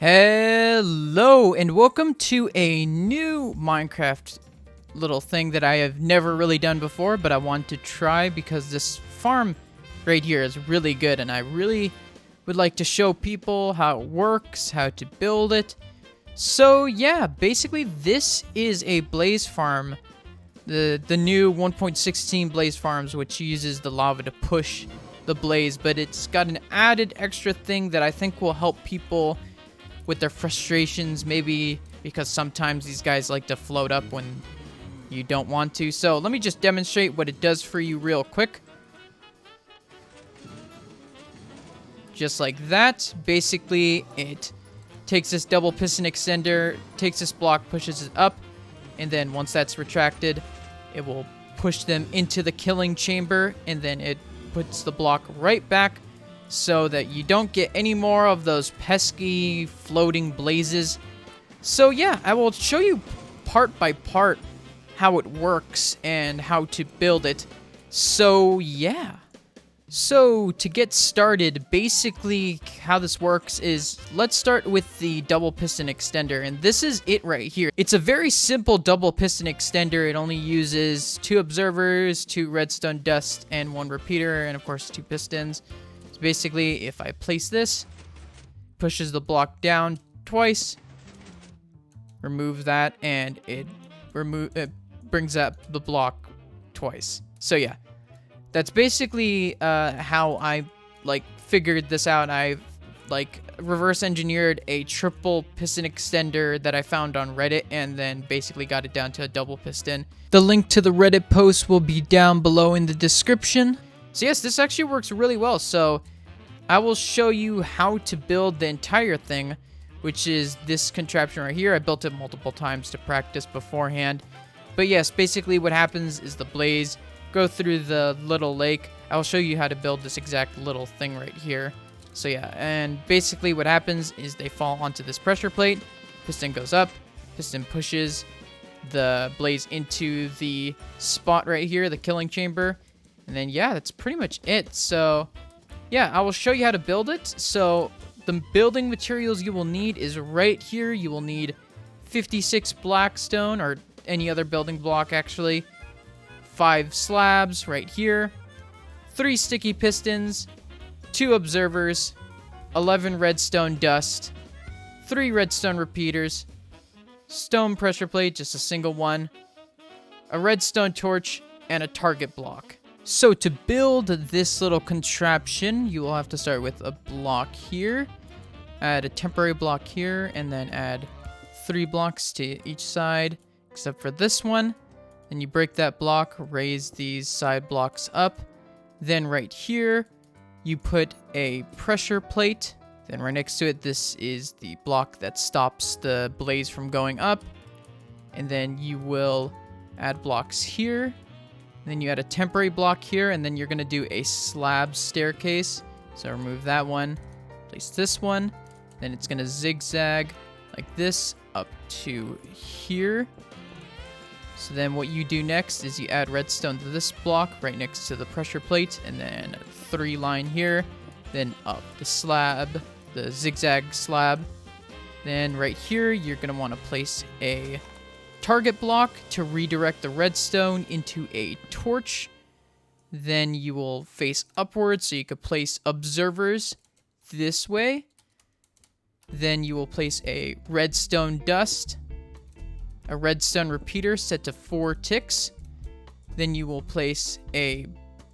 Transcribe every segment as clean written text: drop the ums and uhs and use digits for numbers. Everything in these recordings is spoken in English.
Hello and welcome to a new Minecraft little thing that I have never really done before, but I want to try because this farm right here is really good and I really would like to show people how it works, how to build it. So yeah, basically this is a blaze farm, the new 1.16 blaze farms, which uses the lava to push the blaze, but it's got an added extra thing that I think will help people with their frustrations, maybe because sometimes these guys like to float up when you don't want to. So let me just demonstrate what it does for you real quick. Just like that. Basically, it takes this double piston extender, takes this block, pushes it up, and then once that's retracted, it will push them into the killing chamber, and then it puts the block right back so that you don't get any more of those pesky floating blazes. So yeah, I will show you part by part how it works and how to build it. So yeah. So to get started, basically how this works is, let's start with the double piston extender, and this is it right here. It's a very simple double piston extender. It only uses 2 observers, 2 redstone dust, and 1 repeater, and of course 2 pistons. Basically, if I place this, pushes the block down twice, remove that, and it brings up the block twice. So yeah, that's basically how I figured this out. I reverse engineered a triple piston extender that I found on Reddit, and then basically got it down to a double piston. The link to the Reddit post will be down below in the description. So yes, this actually works really well. So I will show you how to build the entire thing, which is this contraption right here. I built it multiple times to practice beforehand. But yes, basically what happens is the blaze go through the little lake. I will show you how to build this exact little thing right here. So yeah, and basically what happens is they fall onto this pressure plate. Piston goes up, piston pushes the blaze into the spot right here, the killing chamber. And then, yeah, that's pretty much it. So, yeah, I will show you how to build it. So, the building materials you will need is right here. You will need 56 blackstone, or any other building block, actually. 5 slabs right here. 3 sticky pistons. 2 observers. 11 redstone dust. 3 redstone repeaters. Stone pressure plate, just a single one. A redstone torch, and a target block. So to build this little contraption, you will have to start with a block here, add a temporary block here, and then add 3 blocks to each side, except for this one. Then you break that block, raise these side blocks up. Then right here, you put a pressure plate. Then right next to it, this is the block that stops the blaze from going up. And then you will add blocks here. Then you add a temporary block here, and then you're going to do a slab staircase. So remove that one, place this one, then it's going to zigzag like this up to here. So then what you do next is you add redstone to this block right next to the pressure plate, and then a 3 line here, then up the slab, the zigzag slab. Then right here, you're going to want to place a target block to redirect the redstone into a torch. Then you will face upwards so you could place observers this way. Then you will place a redstone dust, a redstone repeater set to 4 ticks. Then you will place a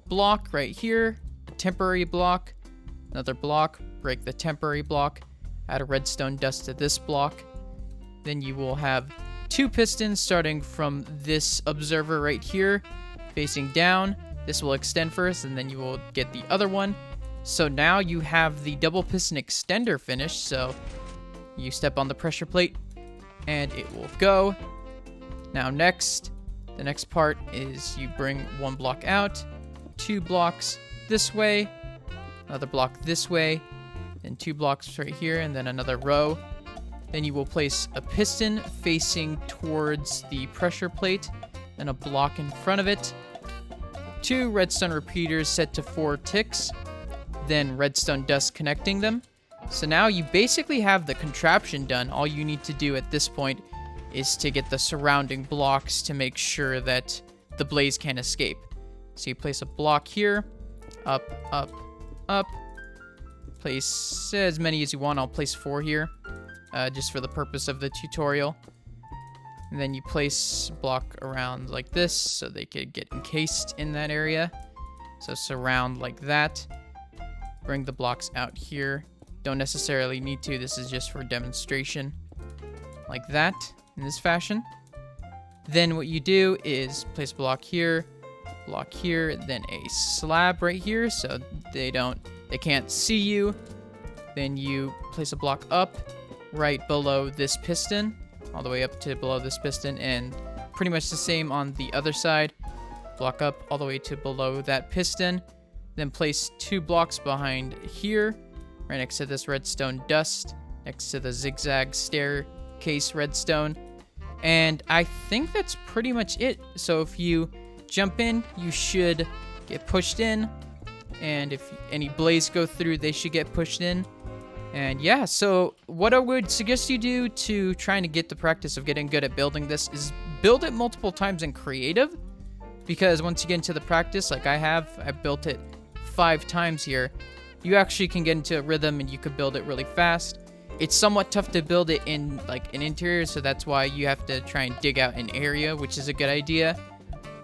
block right here, a temporary block, another block, break the temporary block, add a redstone dust to this block. Then you will have 2 pistons starting from this observer right here, facing down. This will extend first, and then you will get the other one. So now you have the double piston extender finished. So you step on the pressure plate, and it will go. Now the next part is you bring 1 block out, 2 blocks this way, another block this way, and 2 blocks right here, and then another row. Then you will place a piston facing towards the pressure plate and a block in front of it. 2 redstone repeaters set to 4 ticks. Then redstone dust connecting them. So now you basically have the contraption done. All you need to do at this point is to get the surrounding blocks to make sure that the blaze can't escape. So you place a block here, up, up, up. Place as many as you want. I'll place 4 here, just for the purpose of the tutorial. And then you place a block around like this so they could get encased in that area. So surround like that. Bring the blocks out here. Don't necessarily need to. This is just for demonstration. Like that, in this fashion. Then what you do is place a block here, then a slab right here so they can't see you. Then you place a block up right below this piston, all the way up to below this piston, and pretty much the same on the other side. Block up all the way to below that piston. Then place 2 blocks behind here, right next to this redstone dust, next to the zigzag staircase redstone. And I think that's pretty much it. So if you jump in, you should get pushed in. And if any blaze go through, they should get pushed in. And yeah, so what I would suggest you do to trying to get the practice of getting good at building this is build it multiple times in creative. Because once you get into the practice, like I've built it 5 times here, you actually can get into a rhythm and you could build it really fast. It's somewhat tough to build it in like an interior, so that's why you have to try and dig out an area, which is a good idea.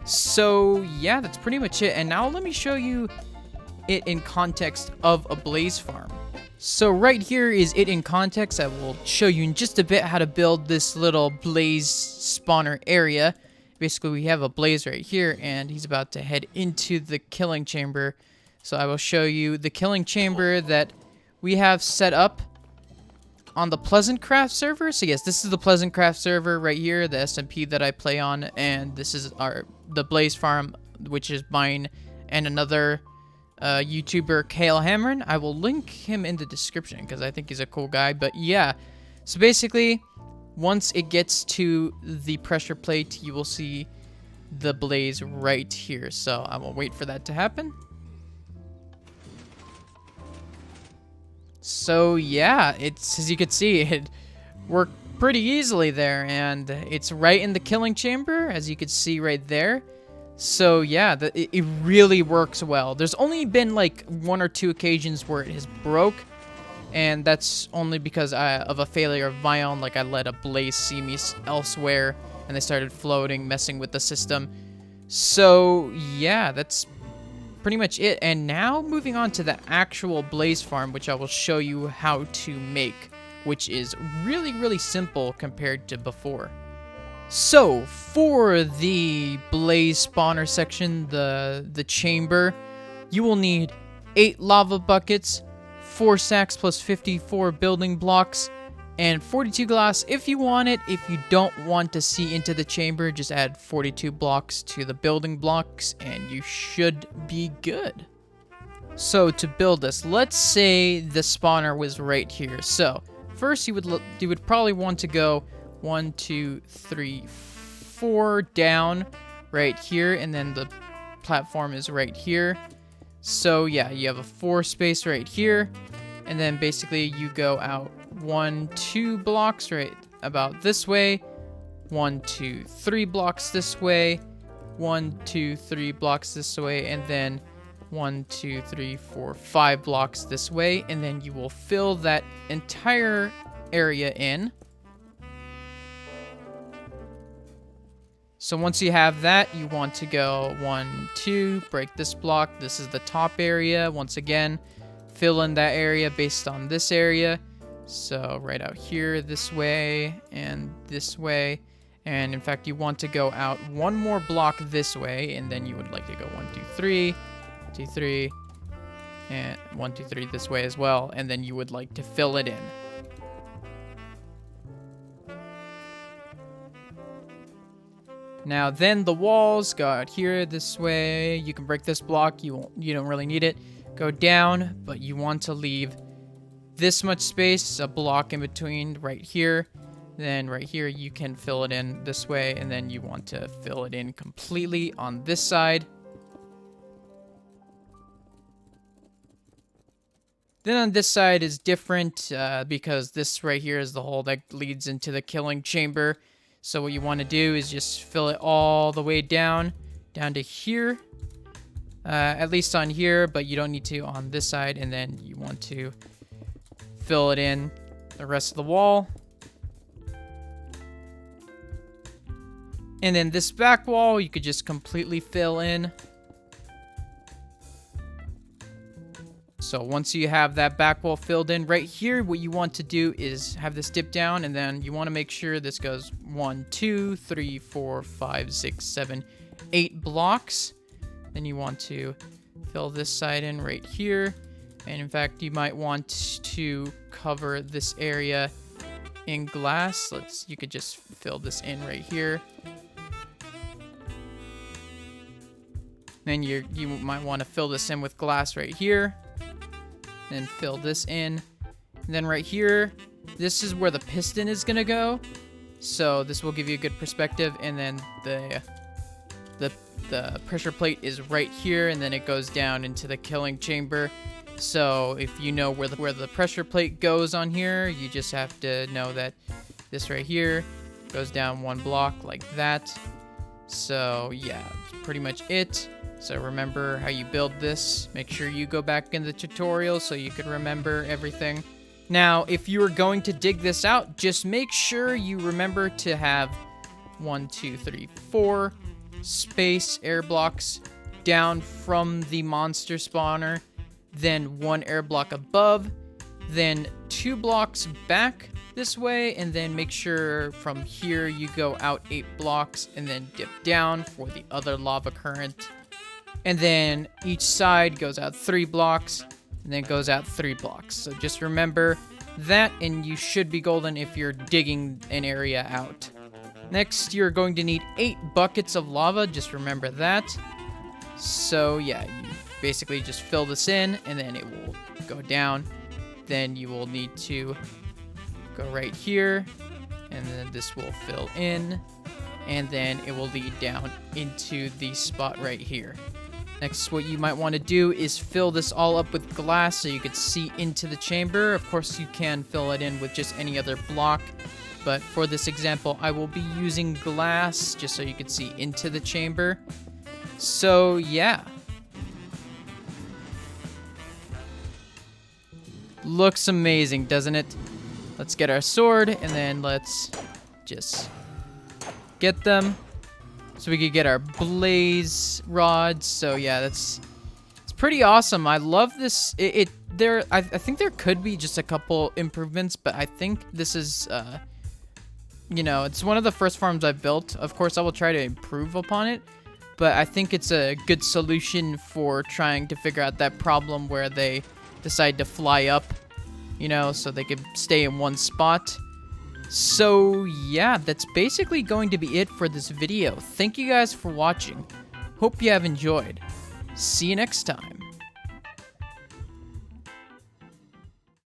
So yeah, that's pretty much it. And now let me show you it in context of a blaze farm. So right here is it in context. I will show you in just a bit how to build this little blaze spawner area. Basically, we have a blaze right here, and he's about to head into the killing chamber. So I will show you the killing chamber that we have set up on the Pleasantcraft server. So yes, this is the Pleasantcraft server right here, the SMP that I play on, and this is the blaze farm, which is mine and another YouTuber, Kale Hammerin. I will link him in the description because I think he's a cool guy. But yeah, so basically, once it gets to the pressure plate, you will see the blaze right here. So I will wait for that to happen. So yeah, it's, as you can see, it worked pretty easily there, and it's right in the killing chamber, as you can see right there. So yeah, it really works well. There's only been like 1 or 2 occasions where it has broke, and that's only because of a failure of my own. Like I let a blaze see me elsewhere, and they started floating, messing with the system. So yeah, that's pretty much it. And now moving on to the actual blaze farm, which I will show you how to make, which is really, really simple compared to before. So for the blaze spawner section, the chamber, you will need 8 lava buckets, 4 sacks plus 54 building blocks, and 42 glass if you want it. If you don't want to see into the chamber, just add 42 blocks to the building blocks and you should be good. So to build this, let's say the spawner was right here. So first you would probably want to go 1, 2, 3, 4 down right here, and then the platform is right here. So yeah, you have a 4 space right here, and then basically you go out 1, 2 blocks right about this way, 1, 2, 3 blocks this way, 1, 2, 3 blocks this way, and then 1, 2, 3, 4, 5 blocks this way, and then you will fill that entire area in. So once you have that, you want to go 1, 2, break this block. This is the top area. Once again, fill in that area based on this area. So right out here, this way, and this way. And in fact, you want to go out 1 more block this way, and then you would like to go 1, 2, 3, 2, 3, and 1, 2, 3 this way as well. And then you would like to fill it in. Now then the walls go out here this way. You can break this block. You don't really need it. Go down, but you want to leave this much space, a block in between right here. Then right here you can fill it in this way, and then you want to fill it in completely on this side. Then on this side is different because this right here is the hole that leads into the killing chamber. So what you want to do is just fill it all the way down to here. At least on here, but you don't need to on this side. And then you want to fill it in the rest of the wall. And then this back wall, you could just completely fill in. So once you have that back wall filled in right here, what you want to do is have this dip down, and then you want to make sure this goes 1, 2, 3, 4, 5, 6, 7, 8 blocks. Then you want to fill this side in right here. And in fact, you might want to cover this area in glass. You could just fill this in right here. Then you might want to fill this in with glass right here. Then fill this in. And then right here, this is where the piston is going to go. So this will give you a good perspective. And then the pressure plate is right here, and then it goes down into the killing chamber. So if you know where the pressure plate goes on here, you just have to know that this right here goes down 1 block like that. So yeah, that's pretty much it. So remember how you build this. Make sure you go back in the tutorial so you can remember everything. Now, if you are going to dig this out, just make sure you remember to have 1, 2, 3, 4 space air blocks down from the monster spawner, then 1 air block above, then 2 blocks back this way, and then make sure from here you go out 8 blocks and then dip down for the other lava current. And then each side goes out 3 blocks and then goes out 3 blocks. So just remember that, and you should be golden if you're digging an area out. Next, you're going to need 8 buckets of lava. Just remember that. So yeah, you basically just fill this in, and then it will go down. Then you will need to go right here, and then this will fill in, and then it will lead down into the spot right here. Next, what you might want to do is fill this all up with glass so you could see into the chamber. Of course, you can fill it in with just any other block, but for this example, I will be using glass just so you can see into the chamber. So, yeah. Looks amazing, doesn't it? Let's get our sword, and then let's just get them. So we could get our blaze rods. So yeah, it's pretty awesome. I love this. I think there could be just a couple improvements, but I think this is, you know, it's one of the first farms I've built. Of course, I will try to improve upon it, but I think it's a good solution for trying to figure out that problem where they decide to fly up, you know, so they could stay in one spot. So yeah, that's basically going to be it for this video. Thank you guys for watching. Hope you have enjoyed. See you next time.